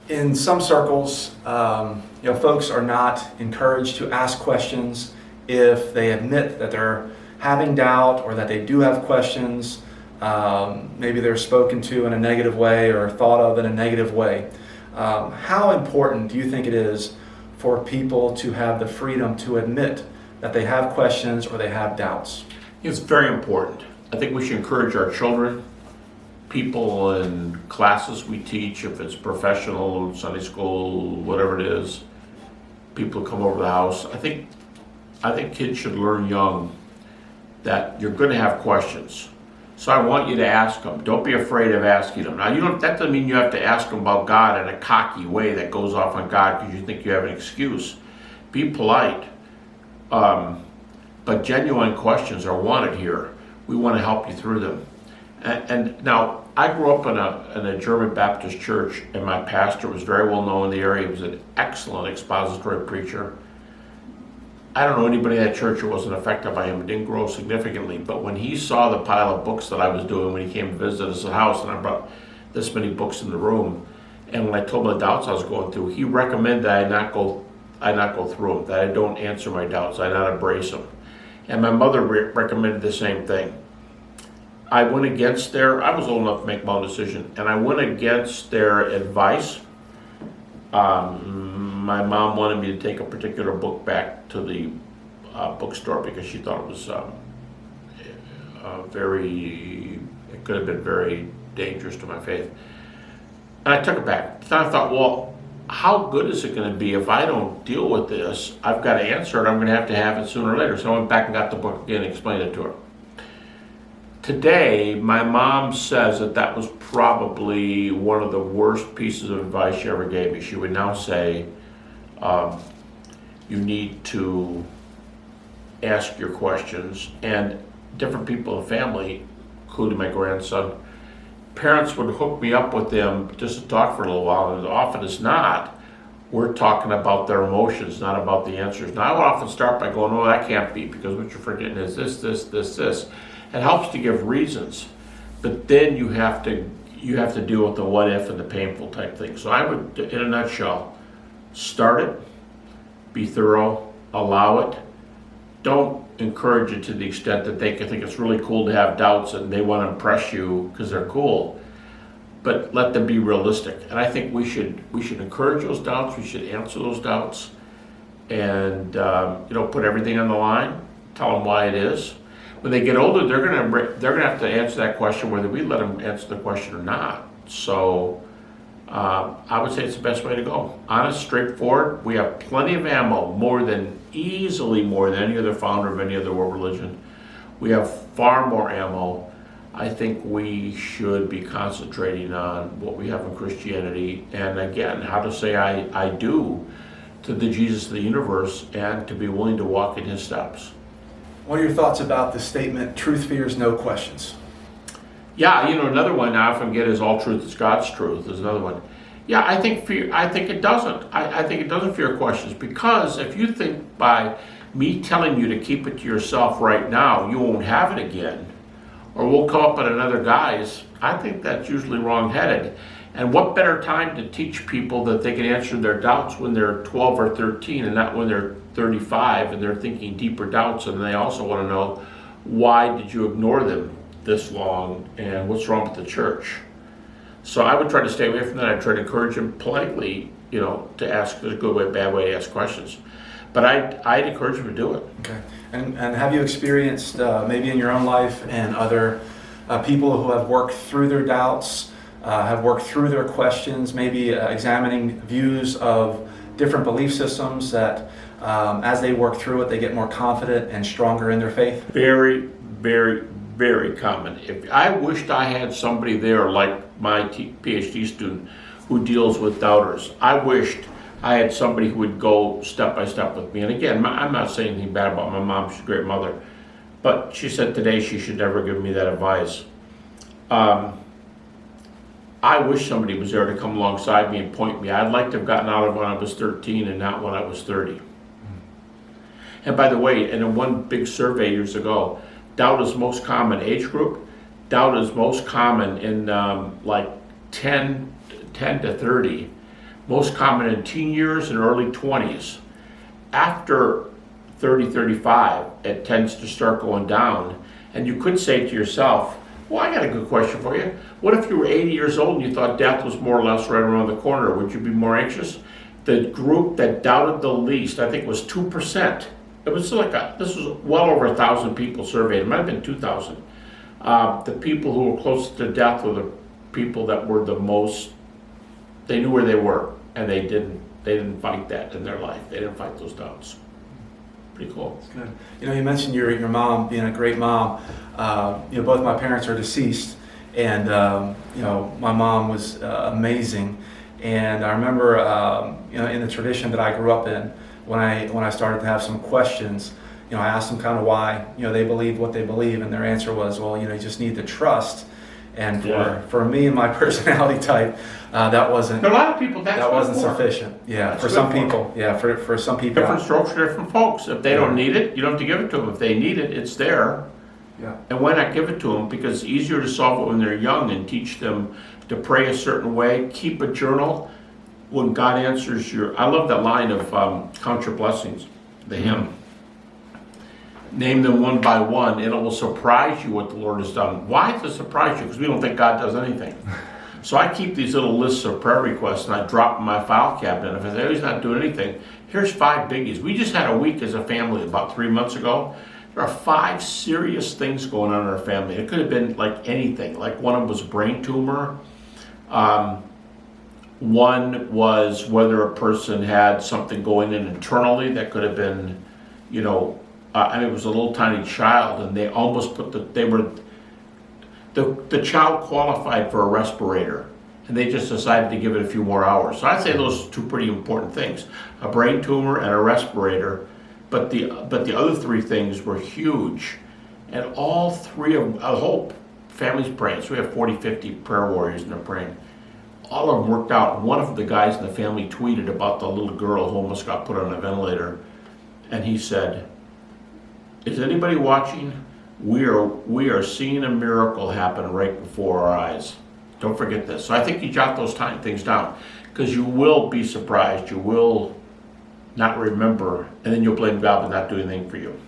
In some circles, folks are not encouraged to ask questions if they admit that they're having doubt or that they do have questions. Maybe they're spoken to in a negative way or thought of in a negative way. How important do you think it is for people to have the freedom to admit that they have questions or they have doubts? It's very important. I think we should encourage our children, people in classes we teach, if it's professional, Sunday school, whatever it is, people who come over to the house. I think kids should learn young that you're going to have questions. So I want you to ask them. Don't be afraid of asking them. Now, that doesn't mean you have to ask them about God in a cocky way that goes off on God because you think you have an excuse. Be polite. But genuine questions are wanted here. We want to help you through them. And now, I grew up in a German Baptist church, and my pastor was very well known in the area. He was an excellent expository preacher. I don't know anybody at that church who wasn't affected by him. It didn't grow significantly, but when he saw the pile of books that I was doing when he came to visit us at the house, and I brought this many books in the room, and when I told him the doubts I was going through, he recommended that I not go through them, that I don't answer my doubts, I not embrace them. And my mother recommended the same thing. I went against I was old enough to make my own decision, and I went against their advice. My mom wanted me to take a particular book back to the bookstore because she thought it was it could have been very dangerous to my faith. And I took it back. Then I thought, well, how good is it going to be if I don't deal with this? I've got to answer it. I'm going to have it sooner or later. So I went back and got the book again and explained it to her. Today, my mom says that was probably one of the worst pieces of advice she ever gave me. She would now say, you need to ask your questions. And different people in the family, including my grandson, parents would hook me up with them just to talk for a little while. And as often as not, we're talking about their emotions, not about the answers. Now, I would often start by going, oh, that can't be, because what you're forgetting is this. It helps to give reasons, but then you have to deal with the what if and the painful type thing. So I would, in a nutshell, start it, be thorough, allow it. Don't encourage it to the extent that they can think it's really cool to have doubts and they want to impress you because they're cool. But let them be realistic. And I think we should encourage those doubts. We should answer those doubts, and put everything on the line. Tell them why it is. When they get older, they're gonna have to answer that question whether we let them answer the question or not. So I would say it's the best way to go. Honest, straightforward. We have plenty of ammo, easily more than any other founder of any other world religion. We have far more ammo. I think we should be concentrating on what we have in Christianity, and again, how to say I do to the Jesus of the universe, and to be willing to walk in his steps. What are your thoughts about the statement, truth fears no questions? Yeah, another one I often get is all truth is God's truth. There's another one. Yeah, I think it doesn't. I think it doesn't fear questions, because if you think by me telling you to keep it to yourself right now, you won't have it again, or we'll come up at another guise, I think that's usually wrong-headed. And what better time to teach people that they can answer their doubts when they're 12 or 13 and not when they're 35 and they're thinking deeper doubts, and they also want to know, why did you ignore them this long, and what's wrong with the church? So I would try to stay away from that. I'd try to encourage them politely, to ask. There's a good way, bad way to ask questions. But I'd encourage them to do it. Okay. And have you experienced, maybe in your own life and other people who have worked through their doubts, have worked through their questions, maybe examining views of different belief systems, that as they work through it, they get more confident and stronger in their faith? Very, very, very common. If I wished I had somebody there like my PhD student who deals with doubters. I wished I had somebody who would go step by step with me. And again, I'm not saying anything bad about my mom. She's a great mother. But she said today she should never give me that advice. I wish somebody was there to come alongside me and point me. I'd like to have gotten out of when I was 13 and not when I was 30. And by the way, in one big survey years ago, doubt is most common age group. Doubt is most common in 10 to 30, most common in teen years and early 20s. After 30, 35, it tends to start going down. And you could say to yourself, well, I got a good question for you. What if you were 80 years old and you thought death was more or less right around the corner? Would you be more anxious? The group that doubted the least, I think, was 2%. It was this was well over 1,000 people surveyed. It might have been 2,000. The people who were closest to death were the people that were the most, they knew where they were, and they didn't fight that in their life. They didn't fight those doubts. Pretty cool. That's good. You mentioned your mom being a great mom. Both my parents are deceased, and my mom was amazing. And I remember, in the tradition that I grew up in, when I started to have some questions, I asked them kind of why, they believe what they believe, and their answer was, well, you just need to trust. And for me and my personality type, that wasn't. A lot of people that wasn't sufficient. Yeah, that's for some people. Yeah, for some people. Different strokes for different folks. If they don't need it, you don't have to give it to them. If they need it, it's there. Yeah. And why not give it to them? Because it's easier to solve it when they're young and teach them to pray a certain way. Keep a journal. When God answers I love that line of Count Your Blessings, the hymn. Name them one by one, and it will surprise you what the Lord has done. Why does it surprise you? Because we don't think God does anything. So I keep these little lists of prayer requests, and I drop in my file cabinet. If I say, oh, he's not doing anything, here's 5 biggies. We just had a week as a family about 3 months ago. There are 5 serious things going on in our family. It could have been like anything. Like one of them was a brain tumor. One was whether a person had something going in internally that could have been, it was a little tiny child, and they almost put the child qualified for a respirator, and they just decided to give it a few more hours. So I'd say those are 2 pretty important things: a brain tumor and a respirator. But the other 3 things were huge, and all 3 of them, the whole family's praying. So we have 40, 50 prayer warriors, and they're praying. All of them worked out. One of the guys in the family tweeted about the little girl who almost got put on a ventilator, and he said, is anybody watching? We are seeing a miracle happen right before our eyes. Don't forget this. So I think you jot those things down, because you will be surprised. You will not remember, and then you'll blame God for not doing anything for you.